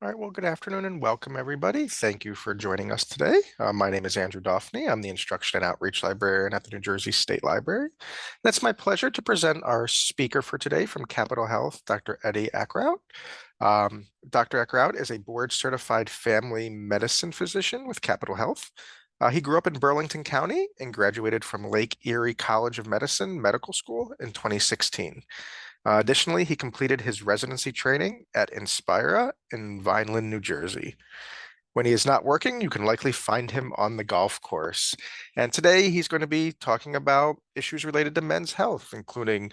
All right, well, good afternoon and welcome, everybody. Thank you for joining us today. My name is Andrew Doffney. I'm the Instruction and Outreach Librarian at the New Jersey State Library. And it's my pleasure to present our speaker for today from Capitol Health, Dr. Eddie Akrout. Dr. Akrout is a board-certified family medicine physician with Capitol Health. He grew up in Burlington County and graduated from Lake Erie College of Medicine Medical School in 2016. Additionally, he completed his residency training at Inspira in Vineland, New Jersey. When he is not working, you can likely find him on the golf course. And today he's going to be talking about issues related to men's health, including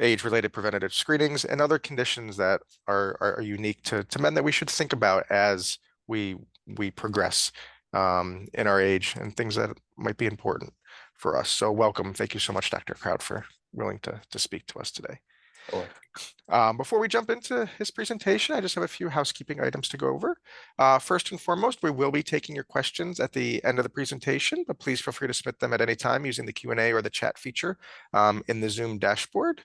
age-related preventative screenings and other conditions that are unique to men that we should think about as we we progress in our age and things that might be important for us. So welcome. Thank you so much, Dr. Crowd, for willing to speak to us today. Sure. Before we jump into his presentation, I just have a few housekeeping items to go over. First and foremost, we will be taking your questions at the end of the presentation, but please feel free to submit them at any time using the Q&A or the chat feature in the Zoom dashboard.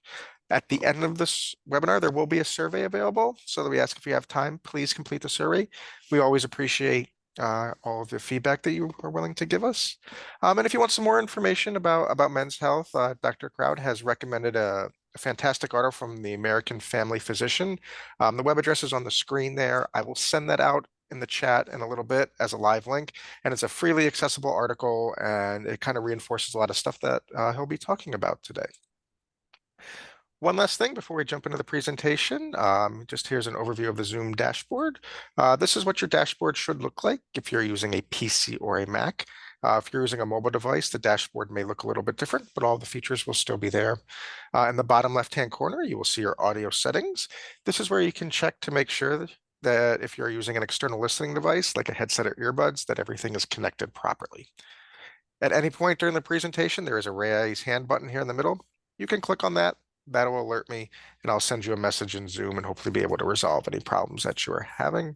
At the end of this webinar, there will be a survey available, so that we ask if you have time, please complete the survey. We always appreciate all of the feedback that you are willing to give us. And if you want some more information about men's health, Dr. Crowd has recommended a fantastic article from the American Family Physician. The web address is on the screen there. I will send that out in the chat in a little bit as a live link, and it's a freely accessible article, and it kind of reinforces a lot of stuff that he'll be talking about today. One last thing before we jump into the presentation, just here's an overview of the Zoom dashboard. This is what your dashboard should look like if you're using a PC or a Mac. If you're using a mobile device, the dashboard may look a little bit different, but all the features will still be there. In the bottom left-hand corner, you will see your audio settings. This is where you can check to make sure that if you're using an external listening device, like a headset or earbuds, that everything is connected properly. At any point during the presentation, there is a raise hand button here in the middle. You can click on that. That'll alert me, and I'll send you a message in Zoom and hopefully be able to resolve any problems that you are having.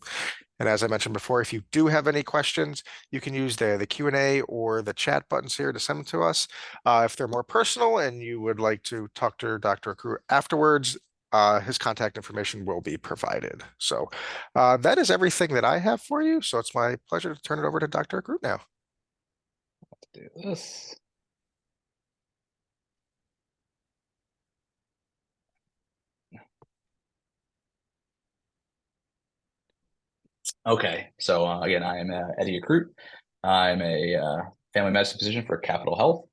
And as I mentioned before, if you do have any questions, you can use the Q&A or the chat buttons here to send them to us. If they're more personal and you would like to talk to Dr. Akrout afterwards, his contact information will be provided. So that is everything that I have for you. So it's my pleasure to turn it over to Dr. Akrout now. Do this. Okay, so again, I am Eddie Akrout. I'm a family medicine physician for Capitol Health.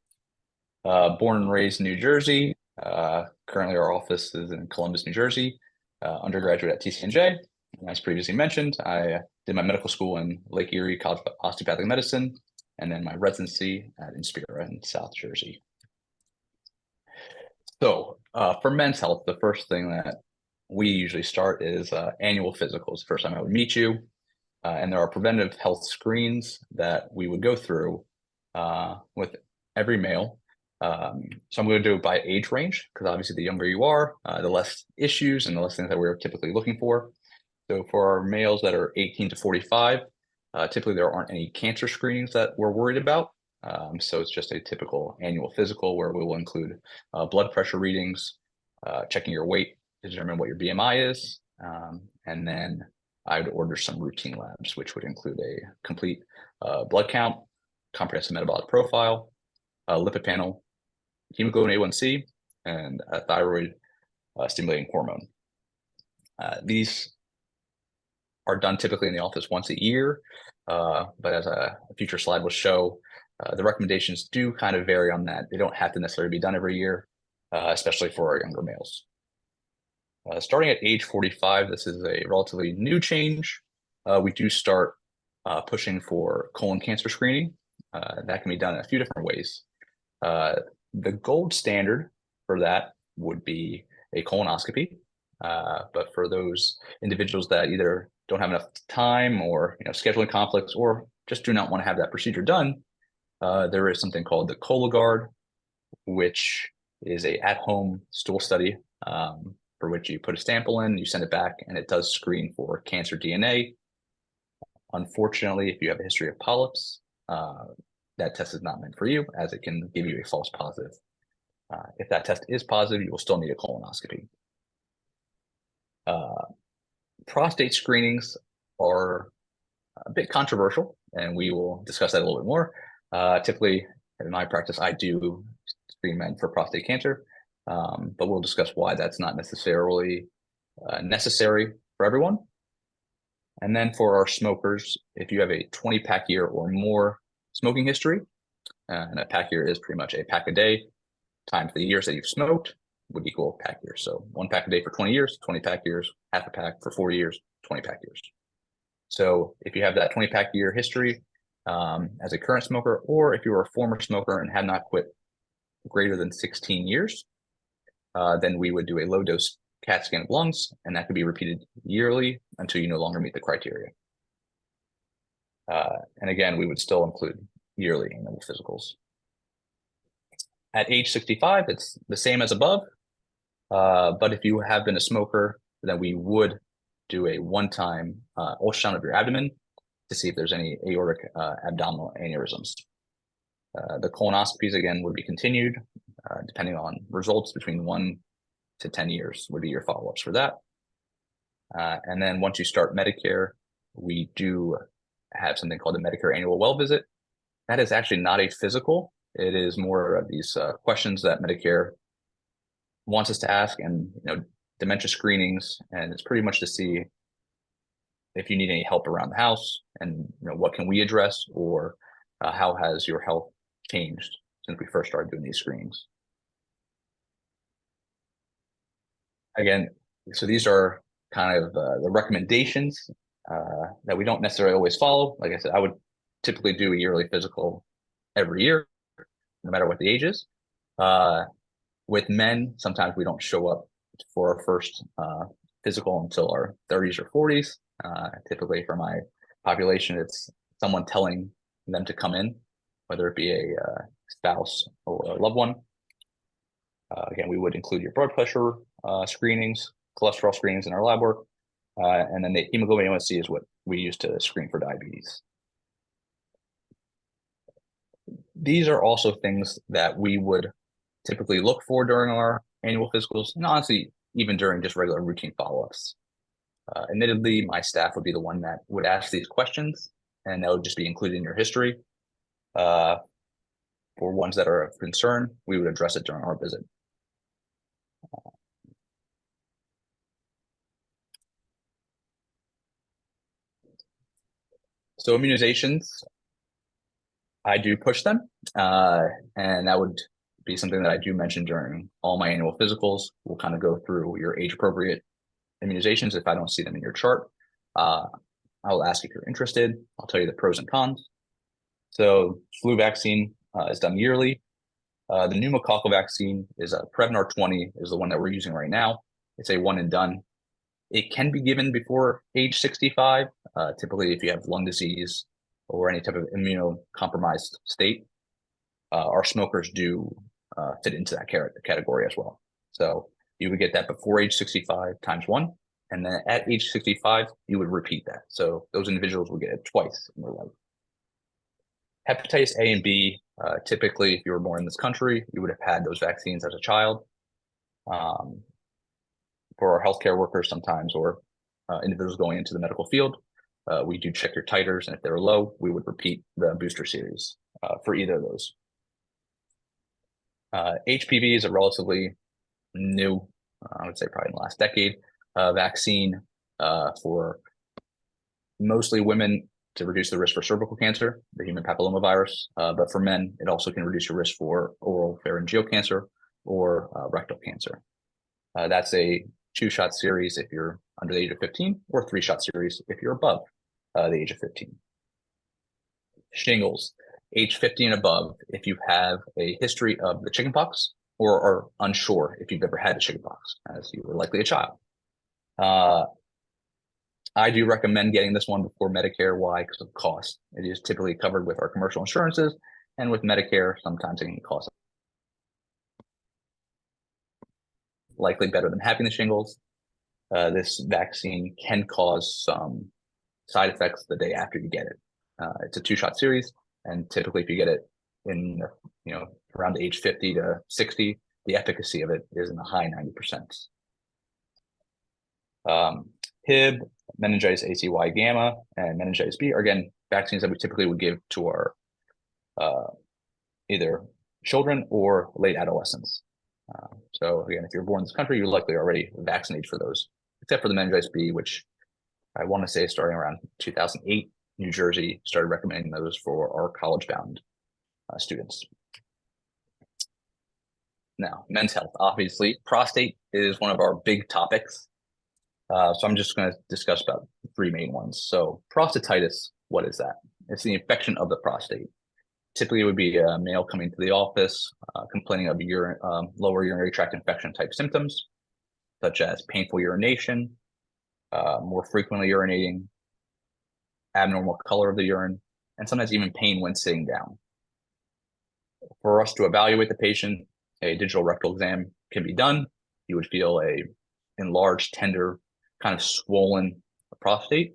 Born and raised in New Jersey. Currently, our office is in Columbus, New Jersey. Undergraduate at TCNJ. And as previously mentioned, I did my medical school in Lake Erie College of Osteopathic Medicine, and then my residency at Inspira in South Jersey. So for men's health, the first thing that we usually start is annual physicals. First time I would meet you. And there are preventative health screens that we would go through with every male. So I'm going to do it by age range, because obviously the younger you are, the less issues and the less things that we're typically looking for. So for our males that are 18 to 45, typically there aren't any cancer screenings that we're worried about. So it's just a typical annual physical where we will include blood pressure readings, checking your weight to determine what your BMI is, and then I would order some routine labs, which would include a complete blood count, comprehensive metabolic profile, a lipid panel, hemoglobin A1C, and a thyroid stimulating hormone. These are done typically in the office once a year, but as a future slide will show, the recommendations do kind of vary on that. They don't have to necessarily be done every year, especially for our younger males. Starting at age 45, this is a relatively new change. We do start pushing for colon cancer screening. That can be done in a few different ways. The gold standard for that would be a colonoscopy. But for those individuals that either don't have enough time or scheduling conflicts or just do not want to have that procedure done, there is something called the Cologuard, which is a at-home stool study for which you put a sample in, you send it back, and it does screen for cancer DNA. Unfortunately, if you have a history of polyps, that test is not meant for you, as it can give you a false positive. If that test is positive, you will still need a colonoscopy. Prostate screenings are a bit controversial, and we will discuss that a little bit more. Typically, in my practice, I do screen men for prostate cancer, but we'll discuss why that's not necessarily necessary for everyone. And then for our smokers, if you have a 20-pack year or more smoking history, and a pack year is pretty much a pack a day times the years that you've smoked would equal pack years. So 1 pack a day for 20 years, 20 pack years, half a pack for 4 years, 20 pack years. So if you have that 20-pack year history as a current smoker, or if you were a former smoker and had not quit greater than 16 years, then we would do a low-dose CAT scan of lungs, and that could be repeated yearly until you no longer meet the criteria. And again, we would still include yearly annual physicals. At age 65, it's the same as above, but if you have been a smoker, then we would do a one-time ultrasound of your abdomen to see if there's any aortic abdominal aneurysms. The colonoscopies, again, would be continued, depending on results between 1 to 10 years would be your follow-ups for that. And then once you start Medicare, we do have something called the Medicare Annual Well Visit. That is actually not a physical. It is more of these questions that Medicare wants us to ask, and dementia screenings, and it's pretty much to see if you need any help around the house, and what can we address, or how has your health changed since we first started doing these screenings. Again, so these are kind of the recommendations that we don't necessarily always follow. Like I said, I would typically do a yearly physical every year, no matter what the age is. With men, sometimes we don't show up for our first physical until our 30s or 40s. Typically for my population, it's someone telling them to come in, whether it be a spouse or a loved one. Again, we would include your blood pressure screenings, cholesterol screenings in our lab work, and then the hemoglobin A1C is what we use to screen for diabetes. These are also things that we would typically look for during our annual physicals, and honestly, even during just regular routine follow-ups. Admittedly, my staff would be the one that would ask these questions, and that would just be included in your history. For ones that are of concern, we would address it during our visit. So immunizations, I do push them, and that would be something that I do mention during all my annual physicals. We'll kind of go through your age-appropriate immunizations. If I don't see them in your chart, I'll ask if you're interested. I'll tell you the pros and cons. So flu vaccine is done yearly. The pneumococcal vaccine is Prevnar 20 is the one that we're using right now. It's a one and done. It can be given before age 65, typically if you have lung disease or any type of immunocompromised state. Our smokers do fit into that category as well. So you would get that before age 65 times 1, and then at age 65, you would repeat that. So those individuals would get it twice in their life. Hepatitis A and B, typically, if you were born in this country, you would have had those vaccines as a child. For our healthcare workers sometimes, or individuals going into the medical field, we do check your titers, and if they're low, we would repeat the booster series for either of those. HPV is a relatively new, I would say probably in the last decade, vaccine for mostly women to reduce the risk for cervical cancer, the human papillomavirus, but for men, it also can reduce your risk for oral pharyngeal cancer or rectal cancer. That's a 2-shot series if you're under the age of 15, or 3-shot series if you're above the age of 15. Shingles, age 50 and above, if you have a history of the chickenpox or are unsure if you've ever had a chickenpox, as you were likely a child. I do recommend getting this one before Medicare. Why? Because of cost. It is typically covered with our commercial insurances, and with Medicare, sometimes it can cost likely better than having the shingles. This vaccine can cause some side effects the day after you get it. It's a 2-shot series, and typically if you get it in around age 50 to 60, the efficacy of it is in the high 90%. HIB, meningitis ACY gamma and meningitis B are, again, vaccines that we typically would give to our either children or late adolescents. So again, if you're born in this country, you're likely already vaccinated for those, except for the meningitis B, which I want to say starting around 2008, New Jersey started recommending those for our college-bound students. Now, men's health. Obviously, prostate is one of our big topics. So I'm just going to discuss about the three main ones. So prostatitis, what is that? It's the infection of the prostate. Typically, it would be a male coming to the office complaining of lower urinary tract infection type symptoms, such as painful urination, more frequently urinating, abnormal color of the urine, and sometimes even pain when sitting down. For us to evaluate the patient, a digital rectal exam can be done. You would feel a enlarged, tender, kind of swollen prostate.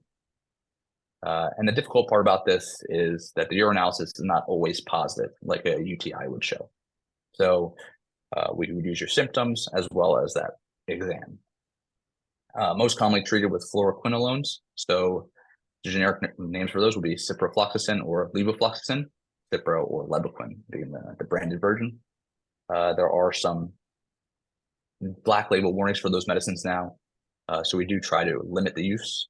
And the difficult part about this is that the urinalysis is not always positive, like a UTI would show. So we would use your symptoms as well as that exam. Most commonly treated with fluoroquinolones. So the generic names for those would be ciprofloxacin or levofloxacin, Cipro or Levaquin being the branded version. There are some black label warnings for those medicines now. So we do try to limit the use,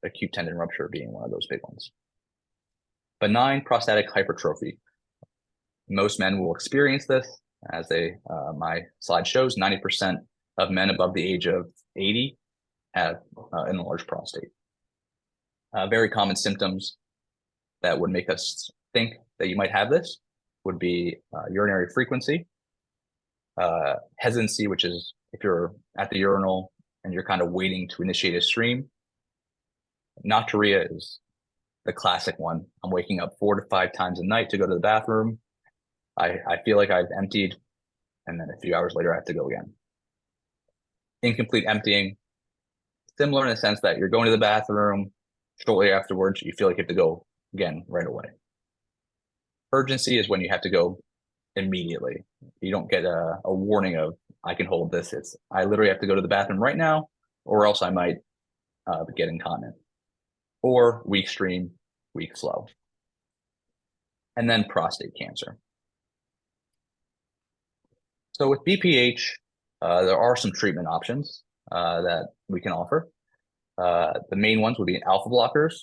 acute tendon rupture being one of those big ones. Benign prostatic hypertrophy. Most men will experience this, as my slide shows. 90% of men above the age of 80 have an enlarged prostate. Very common symptoms that would make us think that you might have this would be urinary frequency, hesitancy, which is if you're at the urinal and you're kind of waiting to initiate a stream. Nocturia is the classic one. I'm waking up 4 to 5 times a night to go to the bathroom. I feel like I've emptied, and then a few hours later I have to go again. Incomplete emptying, similar in the sense that you're going to the bathroom, shortly afterwards you feel like you have to go again right away. Urgency is when you have to go immediately. You don't get a warning of, I can hold this. It's, I literally have to go to the bathroom right now, or else I might get incontinent. Or weak stream, weak flow. And then prostate cancer. So with BPH, there are some treatment options that we can offer. The main ones would be alpha blockers,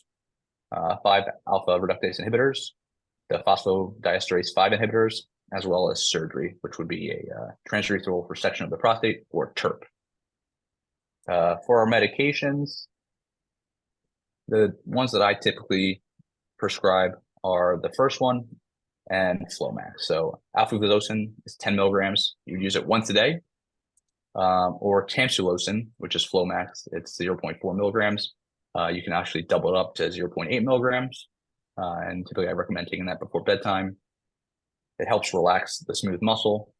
5-alpha reductase inhibitors, the phosphodiesterase 5 inhibitors, as well as surgery, which would be a transurethral resection of the prostate, or TURP. For our medications, the ones that I typically prescribe are the first one and Flomax. So alpha-glucosin is 10 milligrams. You use it once a day. Or tamsulosin, which is Flomax, it's 0.4 milligrams. You can actually double it up to 0.8 milligrams. And typically I recommend taking that before bedtime. It helps relax the smooth muscle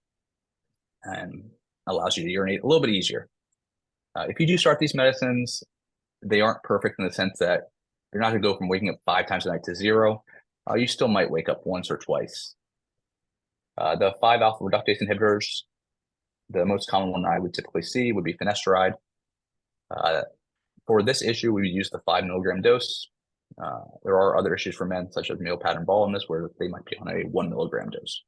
and allows you to urinate a little bit easier. If you do start these medicines, they aren't perfect in the sense that you're not going to go from waking up 5 times a night to 0. You still might wake up once or twice. The 5-alpha reductase inhibitors, the most common one I would typically see would be finasteride. For this issue, we would use the 5 milligram dose. There are other issues for men, such as male pattern baldness, where they might be on a 1 milligram dose.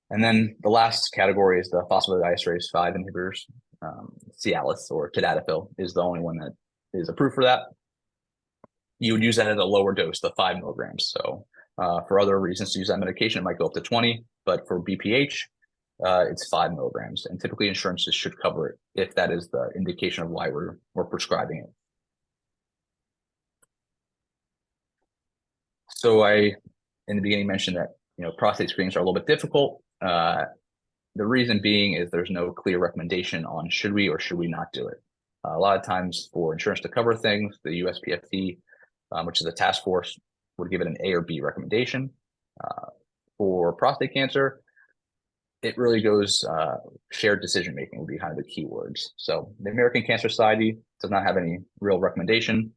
And then the last category is the phosphodiesterase 5 inhibitors. Cialis or tadalafil is the only one that is approved for that. You would use that at a lower dose, the 5 milligrams. So for other reasons to use that medication, it might go up to 20, but for BPH, it's 5 milligrams. And typically insurances should cover it if that is the indication of why we're prescribing it. So I, in the beginning, mentioned that prostate screenings are a little bit difficult. The reason being is there's no clear recommendation on should we or should we not do it. A lot of times for insurance to cover things, the USPSTF, which is a task force, would give it an A or B recommendation. For prostate cancer, it really goes shared decision making would be kind of the key words. So the American Cancer Society does not have any real recommendation.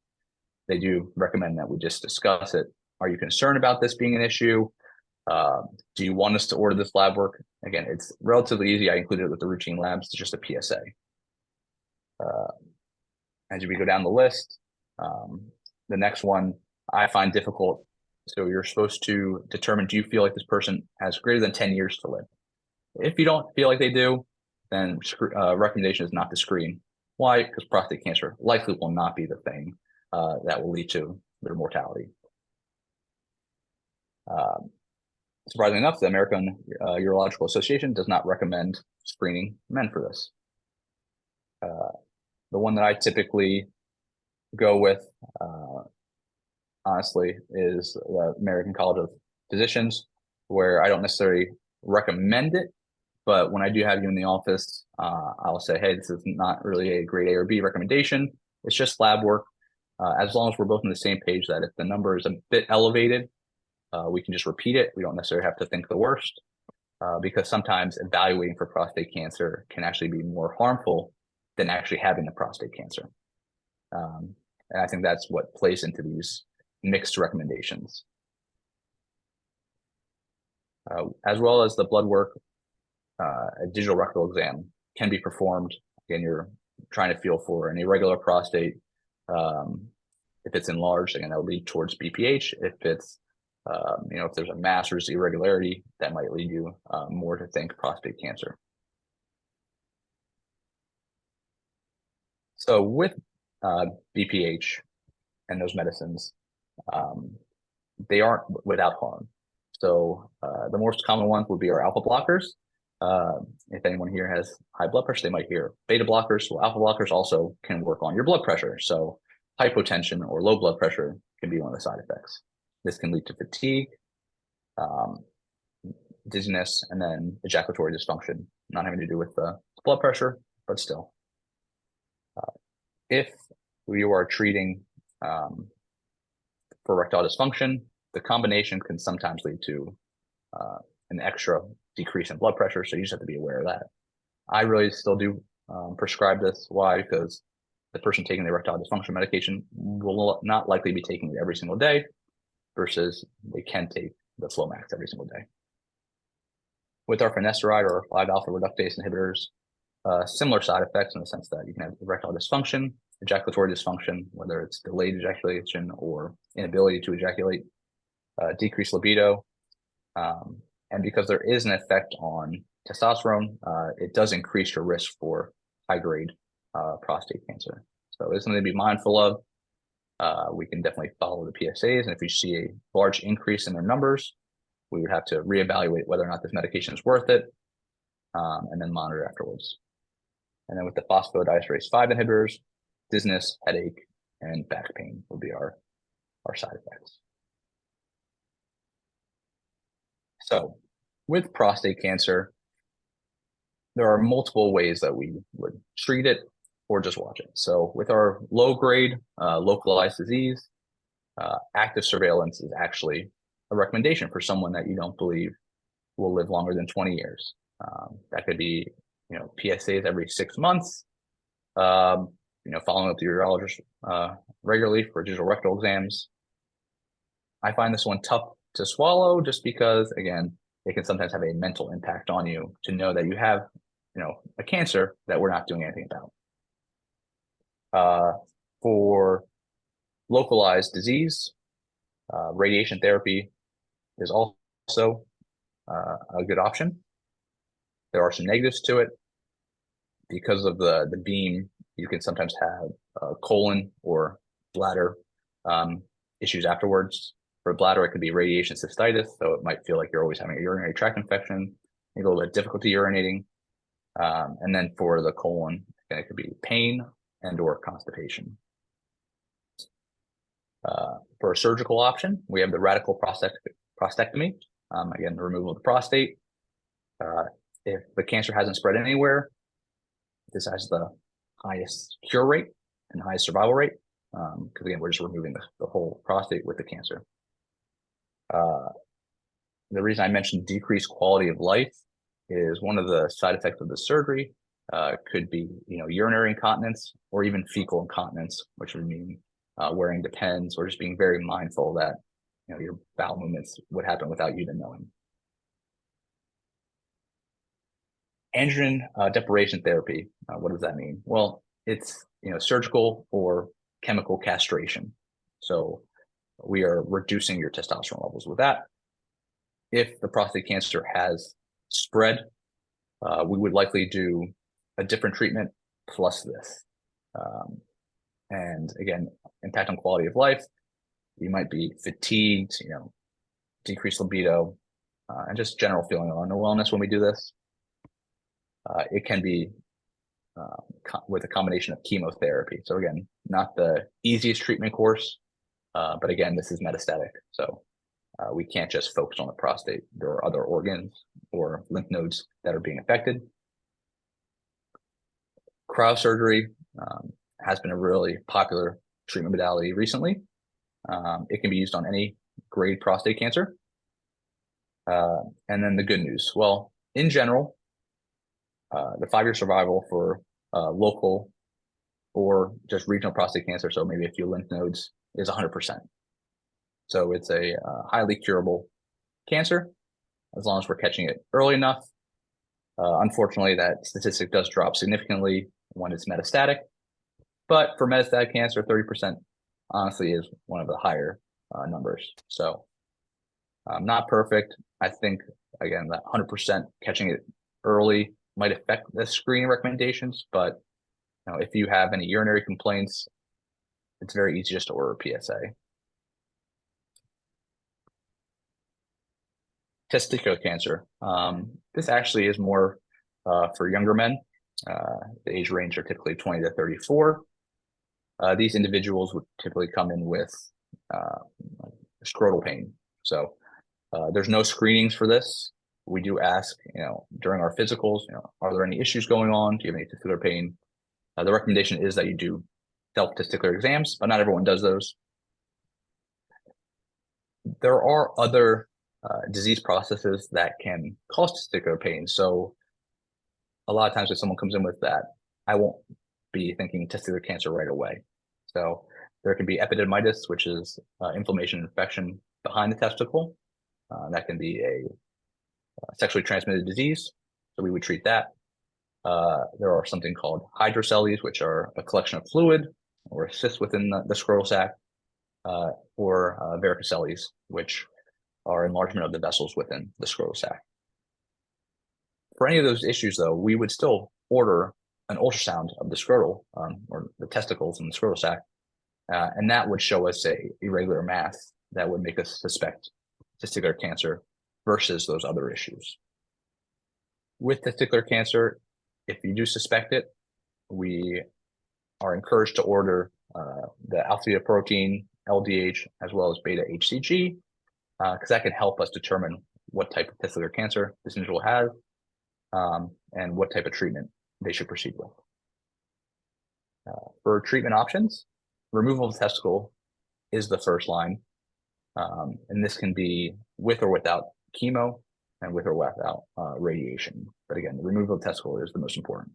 They do recommend that we just discuss it. Are you concerned about this being an issue? Do you want us to order this lab work? Again, it's relatively easy. I included it with the routine labs. It's just a PSA. as we go down the list, the next one I find difficult. So you're supposed to determine, do you feel like this person has greater than 10 years to live? If you don't feel like they do, then recommendation is not to screen. Why? Because prostate cancer likely will not be the thing that will lead to their mortality. Surprisingly enough, the American Urological Association does not recommend screening men for this. The one that I typically go with, honestly, is the American College of Physicians, where I don't necessarily recommend it, but when I do have you in the office, I'll say, hey, this is not really a grade A or B recommendation. It's just lab work. As long as we're both on the same page that if the number is a bit elevated, we can just repeat it. We don't necessarily have to think the worst, because sometimes evaluating for prostate cancer can actually be more harmful than actually having the prostate cancer. And I think that's what plays into these mixed recommendations. As well as the blood work, a digital rectal exam can be performed. Again, you're trying to feel for an irregular prostate. If it's enlarged, again, that will lead towards BPH. If it's, if there's a mass or irregularity, that might lead you more to think prostate cancer. So with BPH and those medicines, they aren't without harm. So the most common ones would be our alpha blockers. If anyone here has high blood pressure, they might hear beta blockers. Well, alpha blockers also can work on your blood pressure. So hypotension or low blood pressure can be one of the side effects. This can lead to fatigue, dizziness, and then ejaculatory dysfunction, not having to do with the blood pressure, but still. If you are treating for erectile dysfunction, the combination can sometimes lead to an extra decrease in blood pressure, so you just have to be aware of that. I really still do prescribe this. Why? Because the person taking the erectile dysfunction medication will not likely be taking it every single day, versus they can take the Flomax every single day. With our finasteride or 5-alpha reductase inhibitors, similar side effects in the sense that you can have erectile dysfunction, ejaculatory dysfunction, whether it's delayed ejaculation or inability to ejaculate, decreased libido, and because there is an effect on testosterone, it does increase your risk for high-grade prostate cancer. So it's something to be mindful of. We can definitely follow the PSAs, and if we see a large increase in their numbers, we would have to reevaluate whether or not this medication is worth it, and then monitor afterwards. And then with the phosphodiesterase 5 inhibitors, dizziness, headache, and back pain will be our side effects. So with prostate cancer, there are multiple ways that we would treat it or just watch it. So with our low grade localized disease, active surveillance is actually a recommendation for someone that you don't believe will live longer than 20 years. That could be, PSAs every 6 months, following up the urologist regularly for digital rectal exams. I find this one tough to swallow just because, again, it can sometimes have a mental impact on you to know that you have, a cancer that we're not doing anything about. For localized disease, radiation therapy is also a good option. There are some negatives to it. Because of the beam, you can sometimes have colon or bladder issues afterwards. For bladder, it could be radiation cystitis, so it might feel like you're always having a urinary tract infection, maybe a little bit of difficulty urinating. And then for the colon, it could be pain and or constipation. For a surgical option, we have the radical prostatectomy, again, the removal of the prostate. If the cancer hasn't spread anywhere, this has the highest cure rate and highest survival rate, because again, we're just removing the whole prostate with the cancer. The reason I mentioned decreased quality of life is one of the side effects of the surgery could be, urinary incontinence or even fecal incontinence, which would mean wearing Depends or just being very mindful that, your bowel movements would happen without you even knowing. Androgen deprivation therapy, what does that mean? Well, it's surgical or chemical castration. So we are reducing your testosterone levels with that. If the prostate cancer has spread, we would likely do a different treatment plus this. And again, impact on quality of life. You might be fatigued, decreased libido, and just general feeling of underwellness when we do this. It can be with a combination of chemotherapy. So again, not the easiest treatment course, but again, this is metastatic. So we can't just focus on the prostate. There are other organs or lymph nodes that are being affected. Cryosurgery has been a really popular treatment modality recently. It can be used on any grade prostate cancer. And then the good news. Well, in general, the 5-year survival for local or just regional prostate cancer, so maybe a few lymph nodes, is 100%. So it's a highly curable cancer as long as we're catching it early enough. Unfortunately, that statistic does drop significantly when it's metastatic. But for metastatic cancer, 30% honestly is one of the higher numbers. So not perfect. I think, again, that 100% catching it early might affect the screening recommendations. But if you have any urinary complaints, it's very easy just to order a PSA. Testicular cancer. This actually is more for younger men. The age range are typically 20 to 34. These individuals would typically come in with scrotal pain. So there's no screenings for this. We do ask, during our physicals, are there any issues going on? Do you have any testicular pain? The recommendation is that you do self-testicular exams, but not everyone does those. There are other disease processes that can cause testicular pain. So a lot of times if someone comes in with that, I won't be thinking testicular cancer right away. So there can be epididymitis, which is inflammation and infection behind the testicle. That can be a sexually transmitted disease. So we would treat that. There are something called hydrocele, which are a collection of fluid or cysts within the scrotal sac, or varicocele, which are enlargement of the vessels within the scrotal sac. For any of those issues, though, we would still order an ultrasound of the scrotal or the testicles in the scrotal sac, and that would show us a irregular mass that would make us suspect testicular cancer versus those other issues. With testicular cancer, if you do suspect it, we are encouraged to order the alpha-fetoprotein, LDH, as well as beta-HCG, because that can help us determine what type of testicular cancer this individual has and what type of treatment they should proceed with. For treatment options, removal of the testicle is the first line, and this can be with or without chemo and with or without radiation. But again, the removal of the testicle is the most important.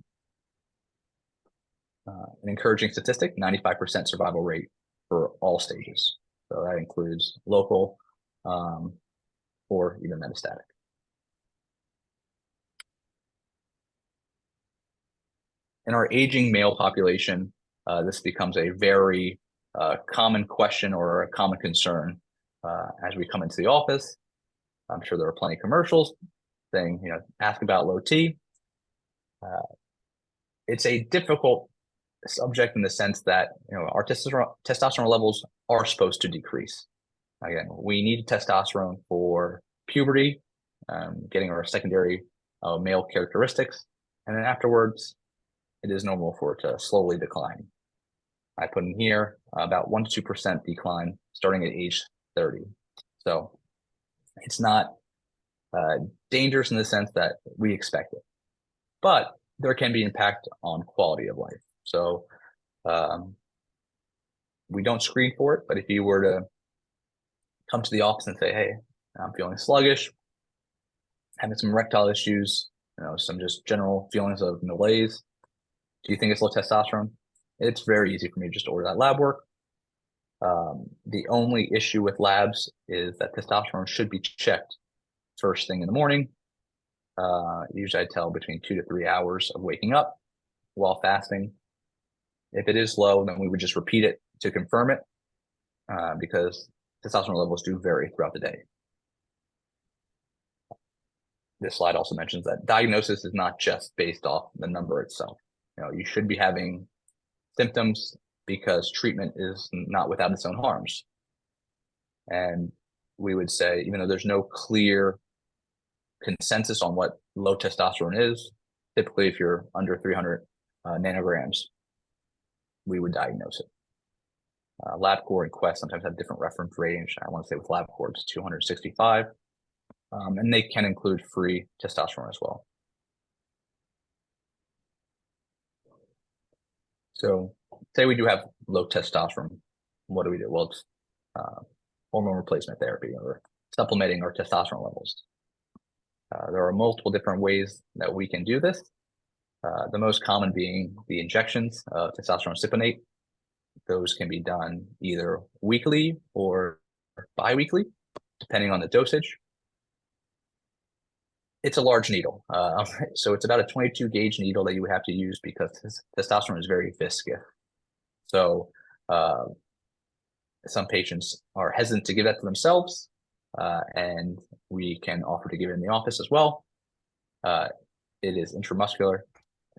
An encouraging statistic, 95% survival rate for all stages. So that includes local or even metastatic. In our aging male population, this becomes a very common question or a common concern as we come into the office. I'm sure there are plenty of commercials saying, ask about low T. It's a difficult subject in the sense that, our testosterone levels are supposed to decrease. Again, we need testosterone for puberty, getting our secondary male characteristics, and then afterwards, it is normal for it to slowly decline. I put in here about 1 to 2% decline starting at age 30. So it's not dangerous in the sense that we expect it, but there can be impact on quality of life. So we don't screen for it, but if you were to come to the office and say, hey, I'm feeling sluggish, having some erectile issues, some just general feelings of malaise, do you think it's low testosterone? It's very easy for me to just order that lab work. The only issue with labs is that testosterone should be checked first thing in the morning. Usually I tell between 2 to 3 hours of waking up while fasting. If it is low, then we would just repeat it to confirm it, because testosterone levels do vary throughout the day. This slide also mentions that diagnosis is not just based off the number itself. You should be having symptoms because treatment is not without its own harms. And we would say, even though there's no clear consensus on what low testosterone is, typically if you're under 300 nanograms, we would diagnose it. LabCorp and Quest sometimes have different reference range. I want to say with LabCorp it's 265, and they can include free testosterone as well. So say we do have low testosterone, what do we do? Well, it's hormone replacement therapy or supplementing our testosterone levels. There are multiple different ways that we can do this. The most common being the injections of testosterone cypionate. Those can be done either weekly or bi-weekly, depending on the dosage. It's a large needle. So it's about a 22 gauge needle that you would have to use because testosterone is very viscous. So some patients are hesitant to give that to themselves, and we can offer to give it in the office as well. It is intramuscular.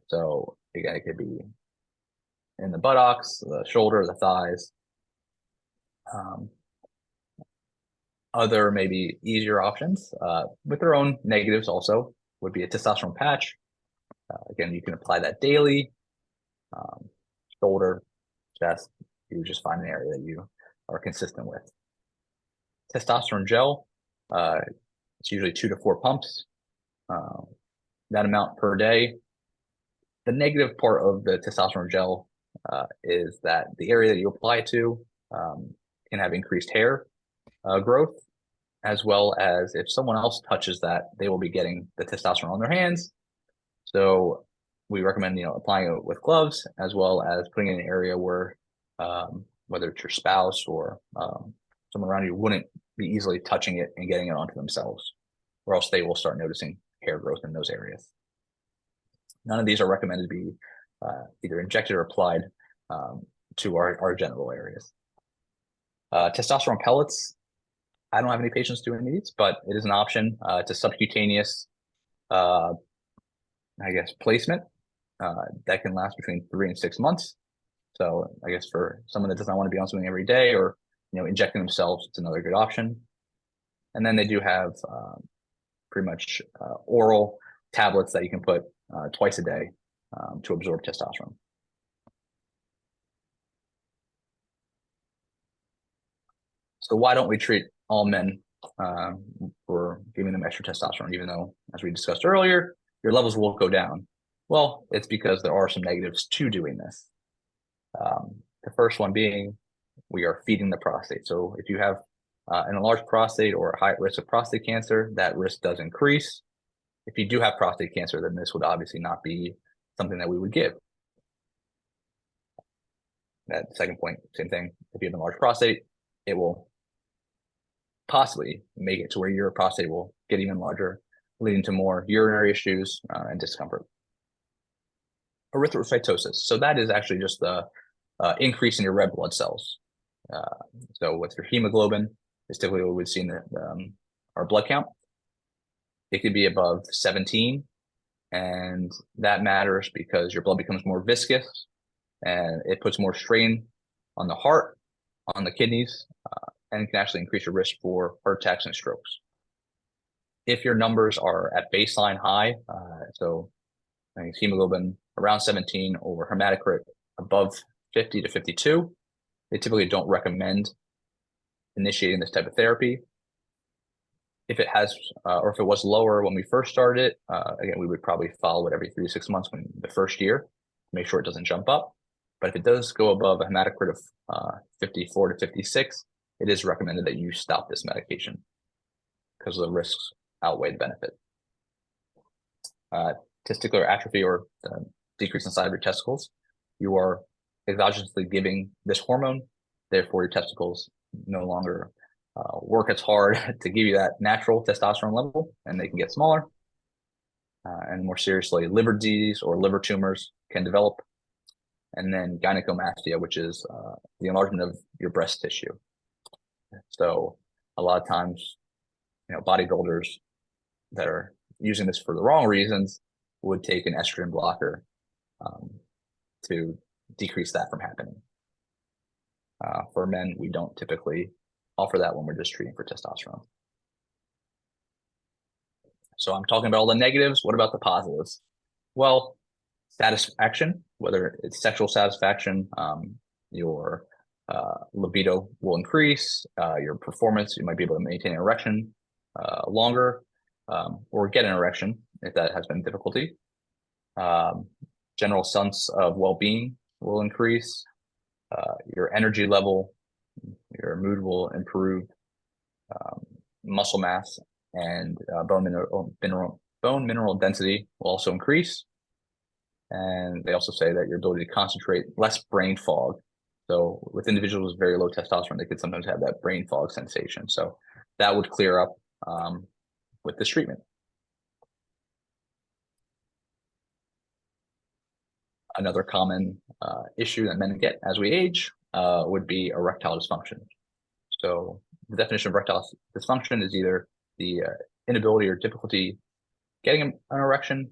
So again, it could be in the buttocks, the shoulder, the thighs. Other maybe easier options with their own negatives also would be a testosterone patch. Again, you can apply that daily. Shoulder, chest, you just find an area that you are consistent with. Testosterone gel, it's usually 2 to 4 pumps, that amount per day. The negative part of the testosterone gel is that the area that you apply it to can have increased hair growth, as well as if someone else touches that, they will be getting the testosterone on their hands. So we recommend applying it with gloves, as well as putting it in an area where whether it's your spouse or someone around you wouldn't be easily touching it and getting it onto themselves, or else they will start noticing hair growth in those areas. None of these are recommended to be either injected or applied to our genital areas. Testosterone pellets, I don't have any patients doing these, but it is an option. It's a subcutaneous, placement that can last between 3 and 6 months. So I guess for someone that doesn't want to be on something every day or injecting themselves, it's another good option. And then they do have pretty much oral tablets that you can put twice a day to absorb testosterone. So why don't we treat all men for giving them extra testosterone, even though, as we discussed earlier, your levels will go down? Well, it's because there are some negatives to doing this. The first one being we are feeding the prostate. So if you have an enlarged prostate or a high risk of prostate cancer, that risk does increase. If you do have prostate cancer, then this would obviously not be something that we would give. That second point, same thing. If you have an enlarged prostate, it will possibly make it to where your prostate will get even larger, leading to more urinary issues and discomfort. Erythrocytosis. So that is actually just the increase in your red blood cells. So with your hemoglobin, is typically what we would see in our blood count. It could be above 17, and that matters because your blood becomes more viscous, and it puts more strain on the heart, on the kidneys, and can actually increase your risk for heart attacks and strokes. If your numbers are at baseline high, so I think hemoglobin around 17 or hematocrit above 50 to 52, they typically don't recommend initiating this type of therapy. If it has, or if it was lower when we first started, again, we would probably follow it every 3 to 6 months when the first year to make sure it doesn't jump up. But if it does go above a hematocrit of 54 to 56, it is recommended that you stop this medication because the risks outweigh the benefit. Testicular atrophy or decrease in size of your testicles, you are exogenously giving this hormone, therefore your testicles no longer work as hard to give you that natural testosterone level, and they can get smaller. And more seriously, liver disease or liver tumors can develop. and then gynecomastia, which is the enlargement of your breast tissue. So a lot of times, bodybuilders that are using this for the wrong reasons would take an estrogen blocker to decrease that from happening. For men, we don't typically offer that when we're just treating for testosterone. So I'm talking about all the negatives. What about the positives? Well, satisfaction, whether it's sexual satisfaction, your libido will increase, your performance, you might be able to maintain an erection longer, or get an erection if that has been a difficulty. General sense of well-being will increase. Your energy level, your mood will improve. Muscle mass and bone mineral density will also increase. And they also say that your ability to concentrate, less brain fog. So with individuals with very low testosterone, they could sometimes have that brain fog sensation. So that would clear up with this treatment. Another common issue that men get as we age would be erectile dysfunction. So the definition of erectile dysfunction is either the inability or difficulty getting an erection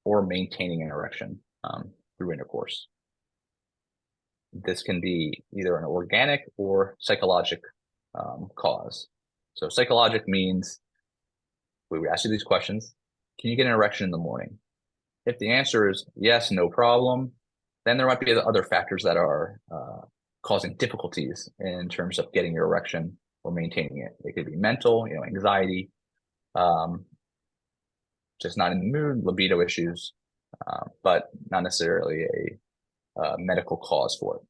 or maintaining an erection through intercourse. This can be either an organic or psychologic cause. So psychologic means we would ask you these questions. Can you get an erection in the morning? If the answer is yes, no problem, then there might be other factors that are causing difficulties in terms of getting your erection or maintaining it. It could be mental, anxiety, just not in the mood, libido issues, but not necessarily a medical cause for it.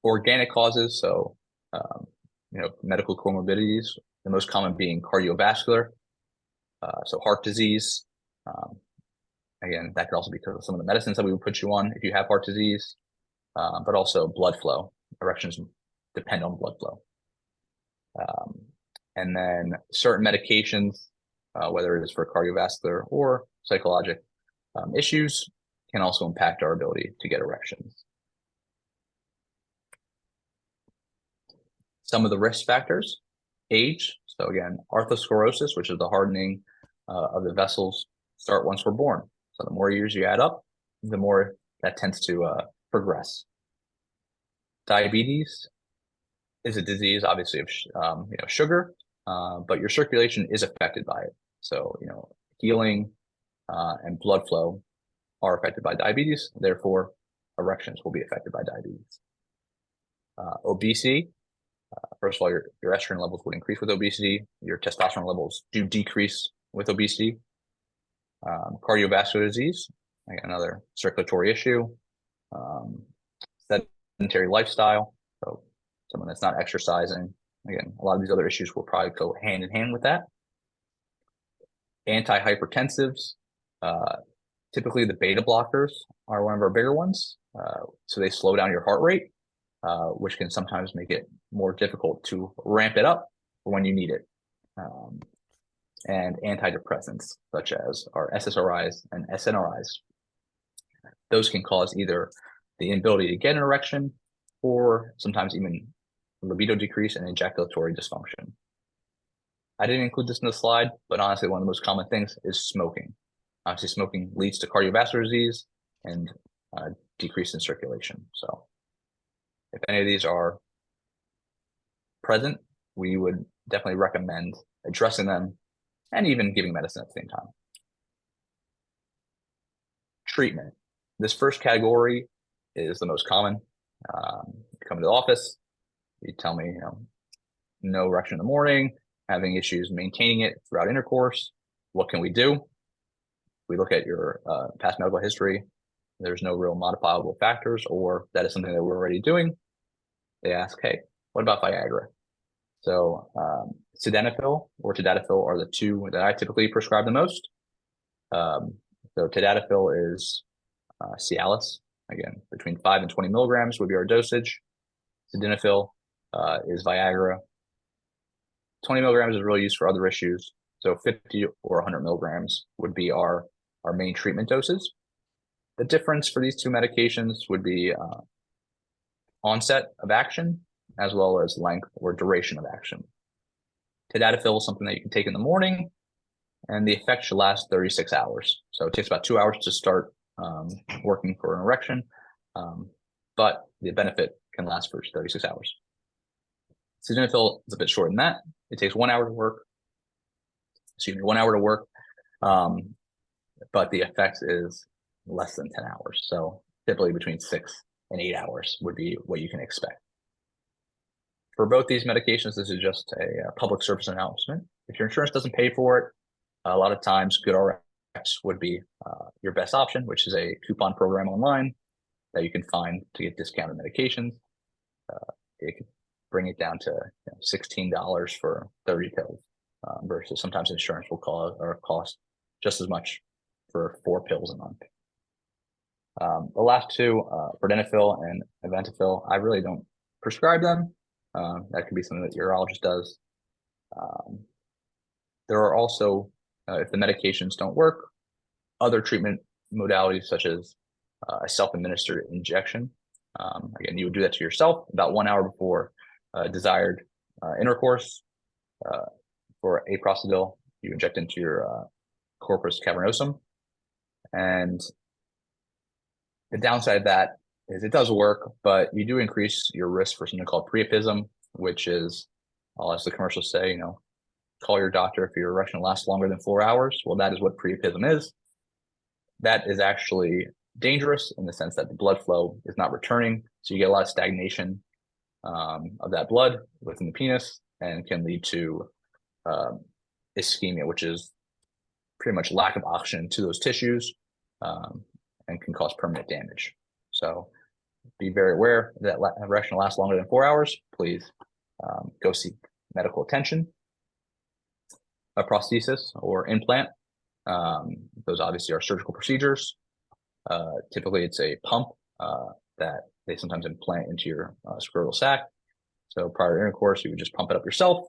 Organic causes, so medical comorbidities, the most common being cardiovascular, so heart disease. Again, that could also be because of some of the medicines that we would put you on if you have heart disease, but also blood flow. Erections depend on blood flow. And then certain medications, whether it is for cardiovascular or psychologic issues, can also impact our ability to get erections. Some of the risk factors: age. So again, arthrosclerosis, which is the hardening of the vessels, start once we're born. So the more years you add up, the more that tends to progress. Diabetes is a disease, obviously, of sugar, but your circulation is affected by it. So healing and blood flow are affected by diabetes. Therefore, erections will be affected by diabetes. Obesity. First of all, your estrogen levels would increase with obesity. Your testosterone levels do decrease with obesity. Cardiovascular disease, another circulatory issue. Sedentary lifestyle, so someone that's not exercising. Again, a lot of these other issues will probably go hand in hand with that. Antihypertensives, typically the beta blockers are one of our bigger ones. So they slow down your heart rate, which can sometimes make it more difficult to ramp it up for when you need it. And antidepressants, such as our SSRIs and SNRIs. Those can cause either the inability to get an erection or sometimes even libido decrease and ejaculatory dysfunction. I didn't include this in the slide, but honestly, one of the most common things is smoking. Obviously, smoking leads to cardiovascular disease and decrease in circulation. So if any of these are present, we would definitely recommend addressing them and even giving medicine at the same time. Treatment. This first category is the most common. You come to the office, you tell me, no erection in the morning, having issues maintaining it throughout intercourse. What can we do? We look at your past medical history. There's no real modifiable factors, or that is something that we're already doing. They ask, hey, what about Viagra? So sildenafil or tadalafil are the two that I typically prescribe the most. So tadalafil is Cialis. Again, between 5 and 20 milligrams would be our dosage. Sildenafil is Viagra. 20 milligrams is really used for other issues. So 50 or 100 milligrams would be our main treatment doses. The difference for these two medications would be onset of action as well as length or duration of action. Tadalafil is something that you can take in the morning, and the effect should last 36 hours. So it takes about 2 hours to start working for an erection, but the benefit can last for 36 hours. Sildenafil is a bit shorter than that. It takes 1 hour to work. Excuse me, 1 hour to work, but the effect is less than 10 hours. So typically between 6 and 8 hours would be what you can expect. For both these medications, this is just a public service announcement. If your insurance doesn't pay for it, a lot of times GoodRx would be your best option, which is a coupon program online that you can find to get discounted medications. It can bring it down to $16 for 30 pills versus sometimes insurance will cost just as much for 4 pills a month. The last two, prevalent and preventative, I really don't prescribe them. That could be something that your urologist does. There are also, if the medications don't work, other treatment modalities such as a self-administered injection. Again, you would do that to yourself about 1 hour before desired intercourse. For aprostadil, you inject into your corpus cavernosum. And the downside of that is it does work, but you do increase your risk for something called priapism, which is, as the commercials say, call your doctor if your erection lasts longer than 4 hours. Well, that is what priapism is. That is actually dangerous in the sense that the blood flow is not returning. So you get a lot of stagnation of that blood within the penis and can lead to ischemia, which is pretty much lack of oxygen to those tissues and can cause permanent damage. So be very aware that erection lasts longer than 4 hours. Please go seek medical attention. A prosthesis or implant, those obviously are surgical procedures. Typically, it's a pump that they sometimes implant into your scrotal sac. So prior to intercourse, you would just pump it up yourself,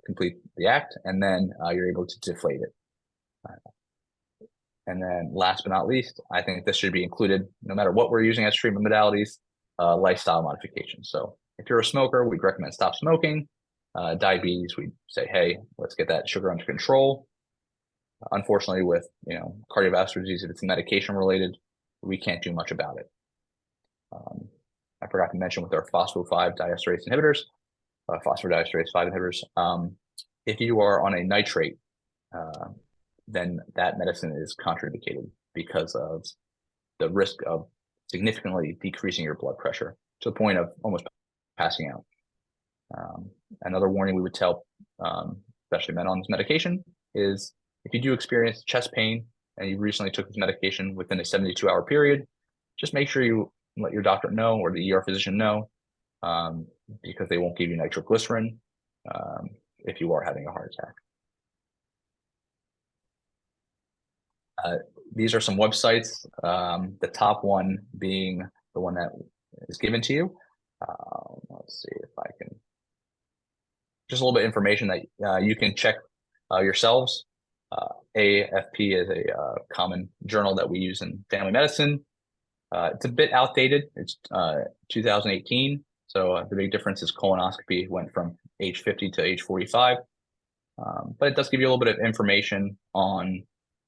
complete the act, and then you're able to deflate it. And then last but not least, I think this should be included no matter what we're using as treatment modalities, lifestyle modifications. So if you're a smoker, we'd recommend stop smoking. Diabetes, we'd say, hey, let's get that sugar under control. Unfortunately, with cardiovascular disease, if it's medication related, we can't do much about it. I forgot to mention with our phospho-5 diesterase inhibitors, phosphodiesterase 5 inhibitors, if you are on a nitrate, then that medicine is contraindicated because of the risk of significantly decreasing your blood pressure to the point of almost passing out. Another warning we would tell, especially men on this medication, is if you do experience chest pain and you recently took this medication within a 72-hour period, just make sure you let your doctor know or the ER physician know, because they won't give you nitroglycerin if you are having a heart attack. These are some websites, the top one being the one that is given to you. Let's see if I can, just a little bit of information that you can check yourselves. AFP is a common journal that we use in family medicine. It's a bit outdated. It's 2018. So the big difference is colonoscopy went from age 50 to age 45. But it does give you a little bit of information on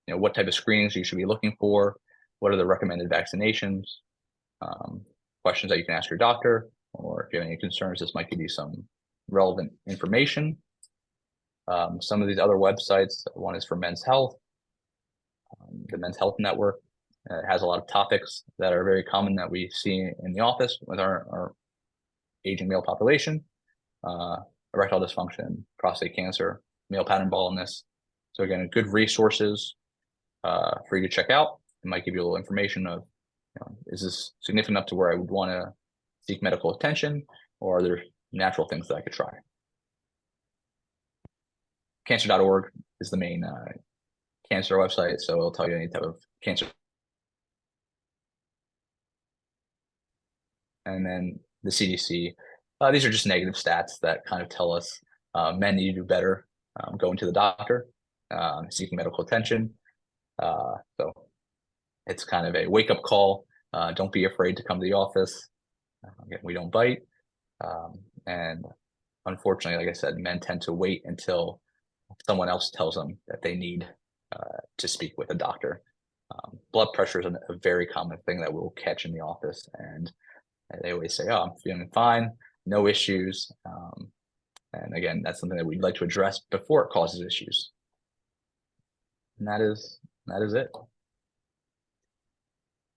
what type of screenings you should be looking for, what are the recommended vaccinations, questions that you can ask your doctor, or if you have any concerns, this might give you some relevant information. Some of these other websites, one is for Men's Health, the Men's Health Network. It has a lot of topics that are very common that we see in the office with our aging male population, erectile dysfunction, prostate cancer, male pattern baldness. So again, good resources for you to check out. It might give you a little information of, is this significant enough to where I would want to seek medical attention, or are there natural things that I could try? Cancer.org is the main cancer website, so it'll tell you any type of cancer. And then the CDC, these are just negative stats that kind of tell us men need to do better, going to the doctor, seeking medical attention. So it's kind of a wake up call. Don't be afraid to come to the office. Again, we don't bite. And unfortunately, like I said, men tend to wait until someone else tells them that they need to speak with a doctor. Blood pressure is a very common thing that we'll catch in the office, and they always say, "Oh, I'm feeling fine, no issues." And again, that's something that we'd like to address before it causes issues. And that is it.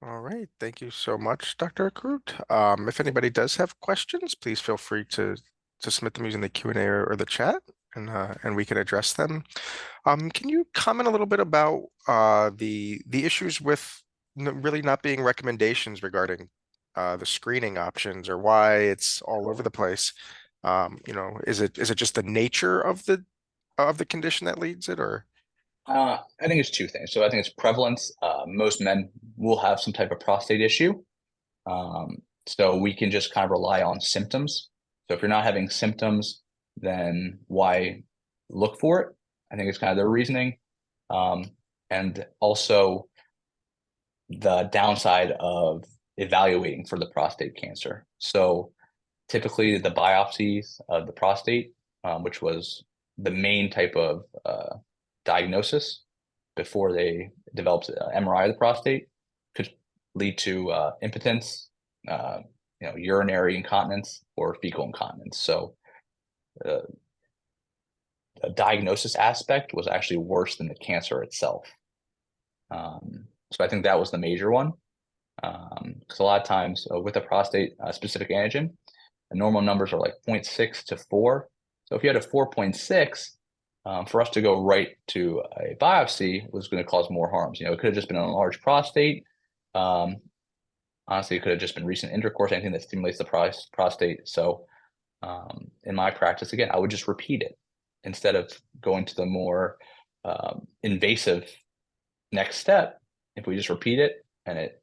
All right, thank you so much, Dr. Akrout. If anybody does have questions, please feel free to submit them using the Q&A or the chat, and we can address them. Can you comment a little bit about the issues with really not being recommendations regarding the screening options, or why it's all over the place? Is it just the nature of the condition that leads it, or? I think it's two things. So I think it's prevalence. Most men will have some type of prostate issue. So we can just kind of rely on symptoms. So if you're not having symptoms, then why look for it? I think it's kind of their reasoning. And also the downside of evaluating for the prostate cancer. So typically the biopsies of the prostate, which was the main type of diagnosis before they developed MRI of the prostate, could lead to impotence, urinary incontinence, or fecal incontinence. So the diagnosis aspect was actually worse than the cancer itself. So I think that was the major one. Because a lot of times with a prostate specific antigen, the normal numbers are like 0.6 to 4. So if you had a 4.6, for us to go right to a biopsy was going to cause more harms. It could have just been an enlarged prostate. Honestly, it could have just been recent intercourse, anything that stimulates the prostate. So in my practice, again, I would just repeat it instead of going to the more invasive next step. If we just repeat it and it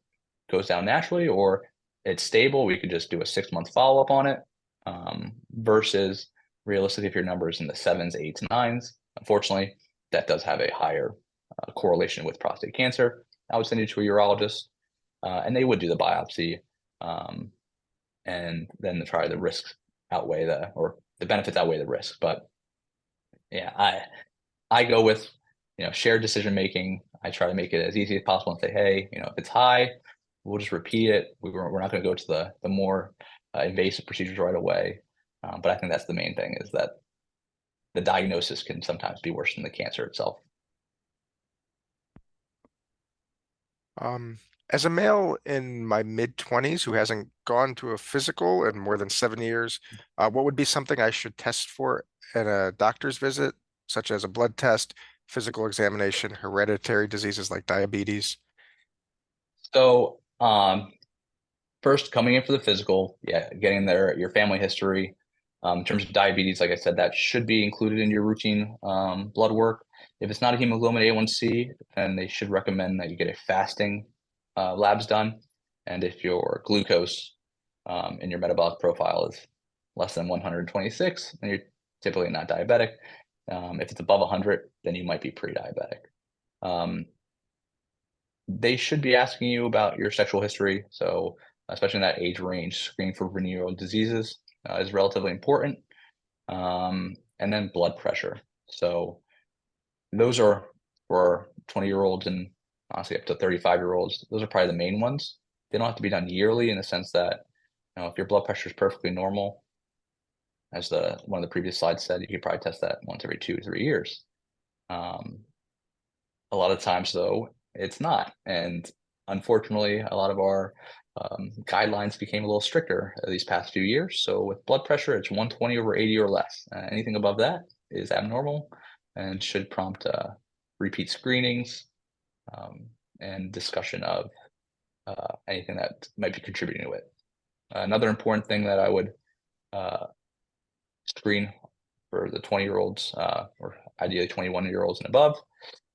goes down naturally, or it's stable, we could just do a 6-month follow-up on it, versus realistically, if your number is in the 7s, 8s, 9s, unfortunately, that does have a higher correlation with prostate cancer. I would send you to a urologist, and they would do the biopsy, and then try the risks outweigh the benefits outweigh the risk. But yeah, I go with shared decision making. I try to make it as easy as possible and say, hey, if it's high, we'll just repeat it. We're not going to go to the more invasive procedures right away. But I think that's the main thing, is that the diagnosis can sometimes be worse than the cancer itself. As a male in my mid-20s who hasn't gone to a physical in more than 7 years, what would be something I should test for at a doctor's visit, such as a blood test, physical examination, hereditary diseases like diabetes? So first, coming in for the physical, getting your family history. In terms of diabetes, like I said, that should be included in your routine blood work. If it's not a hemoglobin A1C, then they should recommend that you get a fasting labs done. And if your glucose in your metabolic profile is less than 126, then you're typically not diabetic. If it's above 100, then you might be pre-diabetic. They should be asking you about your sexual history. So especially in that age range, screening for venereal diseases is relatively important. And then blood pressure. So those are for 20-year-olds and honestly up to 35-year-olds. Those are probably the main ones. They don't have to be done yearly, in the sense that if your blood pressure is perfectly normal, as one of the previous slides said, you could probably test that once every 2 or 3 years. A lot of times, though, it's not. And unfortunately, a lot of our guidelines became a little stricter these past few years. So with blood pressure, it's 120 over 80 or less. Anything above that is abnormal and should prompt repeat screenings and discussion of anything that might be contributing to it. Another important thing that I would screen for the 20-year-olds, or ideally 21-year-olds and above,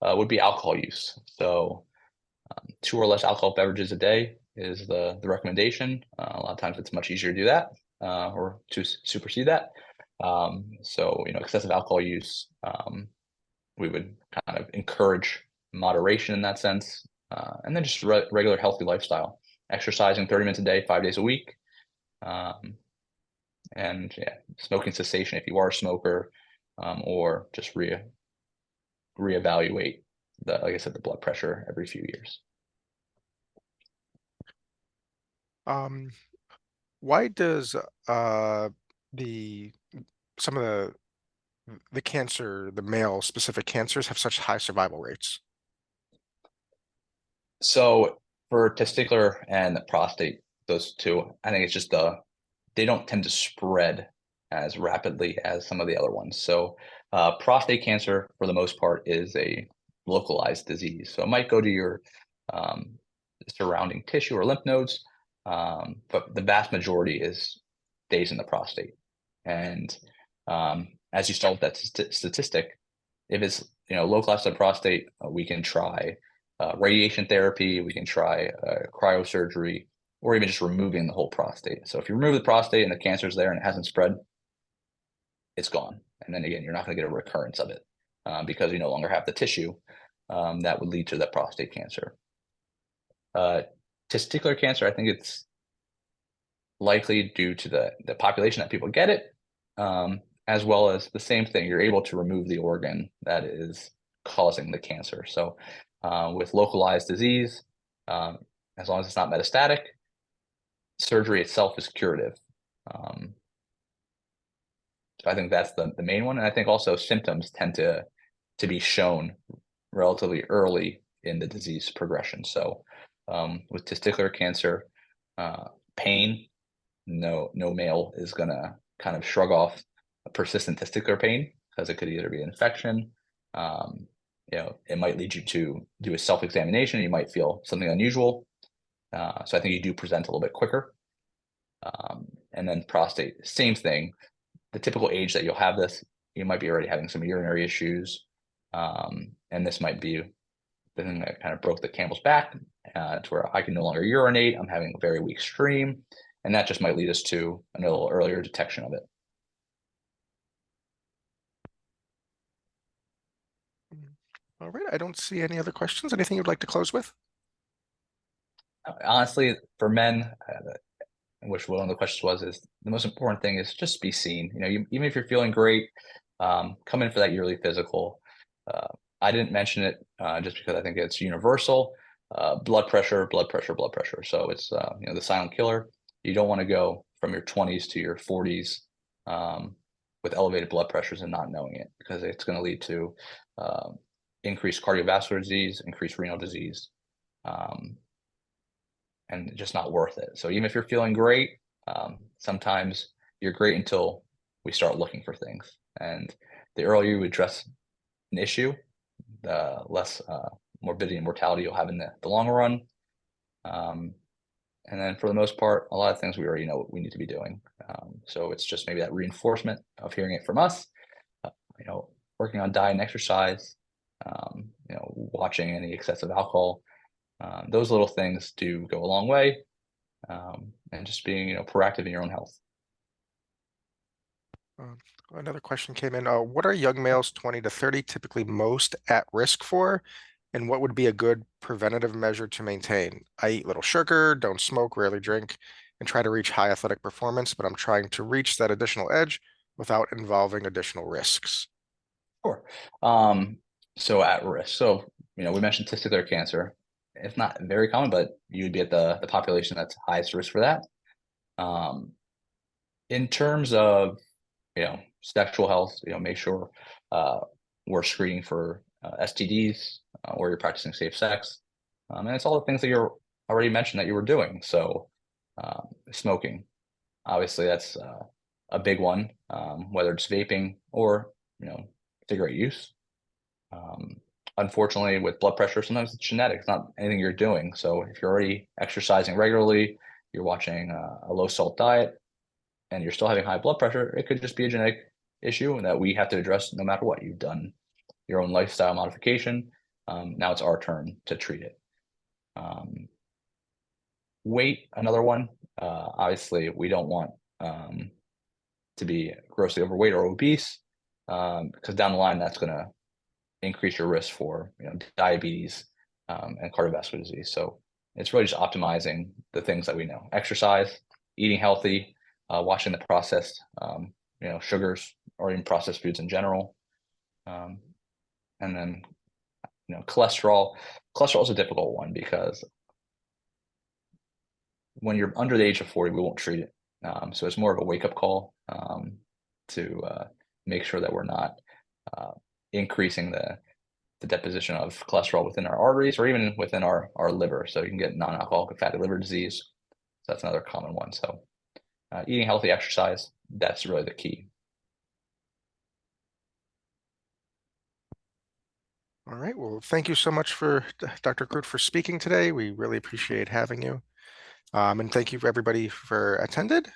would be alcohol use. So 2 or less alcohol beverages a day is the recommendation. A lot of times it's much easier to do that or to supersede that. So excessive alcohol use, we would kind of encourage moderation in that sense, and then just regular healthy lifestyle, exercising 30 minutes a day, 5 days a week, and yeah, smoking cessation if you are a smoker, or just reevaluate like I said, the blood pressure every few years. Why does the some of the cancer, the male specific cancers have such high survival rates? So for testicular and prostate, those two, I think it's just they don't tend to spread as rapidly as some of the other ones. So prostate cancer, for the most part, is a localized disease. So it might go to your surrounding tissue or lymph nodes, but the vast majority stays in the prostate. And as you start with that statistic, if it's localized to the prostate, we can try radiation therapy, we can try cryosurgery, or even just removing the whole prostate. So if you remove the prostate and the cancer's there and it hasn't spread, it's gone. And then again, you're not going to get a recurrence of it because you no longer have the tissue that would lead to that prostate cancer. Testicular cancer, I think it's likely due to the population that people get it, as well as the same thing. You're able to remove the organ that is causing the cancer. So with localized disease, as long as it's not metastatic, surgery itself is curative. So I think that's the main one. And I think also symptoms tend to be shown relatively early in the disease progression. So with testicular cancer, pain, no male is gonna kind of shrug off a persistent testicular pain because it could either be an infection, it might lead you to do a self-examination. You might feel something unusual. So I think you do present a little bit quicker. And then prostate, same thing. The typical age that you'll have this, you might be already having some urinary issues. And this might be the thing that kind of broke the camel's back to where I can no longer urinate. I'm having a very weak stream. And that just might lead us to a little earlier detection of it. All right, I don't see any other questions. Anything you'd like to close with? Honestly, for men, which one of the questions was, is the most important thing is just be seen. Even if you're feeling great, come in for that yearly physical. I didn't mention it just because I think it's universal. Blood pressure, blood pressure, blood pressure. So it's the silent killer. You don't want to go from your 20s to your 40s with elevated blood pressures and not knowing it, because it's going to lead to increased cardiovascular disease, increased renal disease, and just not worth it. So even if you're feeling great, sometimes you're great until we start looking for things. And the earlier you address an issue, the less morbidity and mortality you'll have in the long run. And then for the most part, a lot of things we already know what we need to be doing. So it's just maybe that reinforcement of hearing it from us, working on diet and exercise, watching any excessive alcohol. Those little things do go a long way, and just being proactive in your own health. Another question came in. What are young males 20 to 30 typically most at risk for? And what would be a good preventative measure to maintain? I eat little sugar, don't smoke, rarely drink, and try to reach high athletic performance, but I'm trying to reach that additional edge without involving additional risks. Sure. So at risk. So, we mentioned testicular cancer. It's not very common, but you would be at the population that's highest risk for that. In terms of, sexual health, make sure we're screening for STDs, or you're practicing safe sex. And it's all the things that you're already mentioned that you were doing. So smoking, obviously that's a big one, whether it's vaping or, cigarette use. Unfortunately, with blood pressure, sometimes it's genetic. It's not anything you're doing. So if you're already exercising regularly, you're watching a low salt diet, and you're still having high blood pressure, it could just be a genetic issue that we have to address no matter what. You've done your own lifestyle modification. Now it's our turn to treat it. Weight, another one. Obviously, we don't want to be grossly overweight or obese, because down the line, that's going to increase your risk for diabetes and cardiovascular disease. So it's really just optimizing the things that we know: exercise, eating healthy, watching the processed sugars or even processed foods in general, and then cholesterol. Cholesterol is a difficult one because when you're under the age of 40, we won't treat it. So it's more of a wake-up call to make sure that we're not increasing the deposition of cholesterol within our arteries or even within our liver. So you can get non-alcoholic fatty liver disease. So that's another common one. So eating healthy, exercise, that's really the key. All right. Well, thank you so much for Dr. Akrout for speaking today. We really appreciate having you. And thank you for everybody for attended.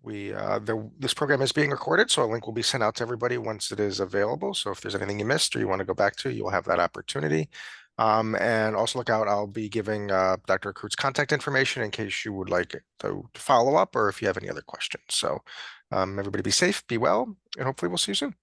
This program is being recorded, so a link will be sent out to everybody once it is available. So if there's anything you missed or you want to go back to, you'll have that opportunity. And also look out, I'll be giving Dr. Akrout's contact information in case you would like to follow up or if you have any other questions. So everybody be safe, be well, and hopefully we'll see you soon.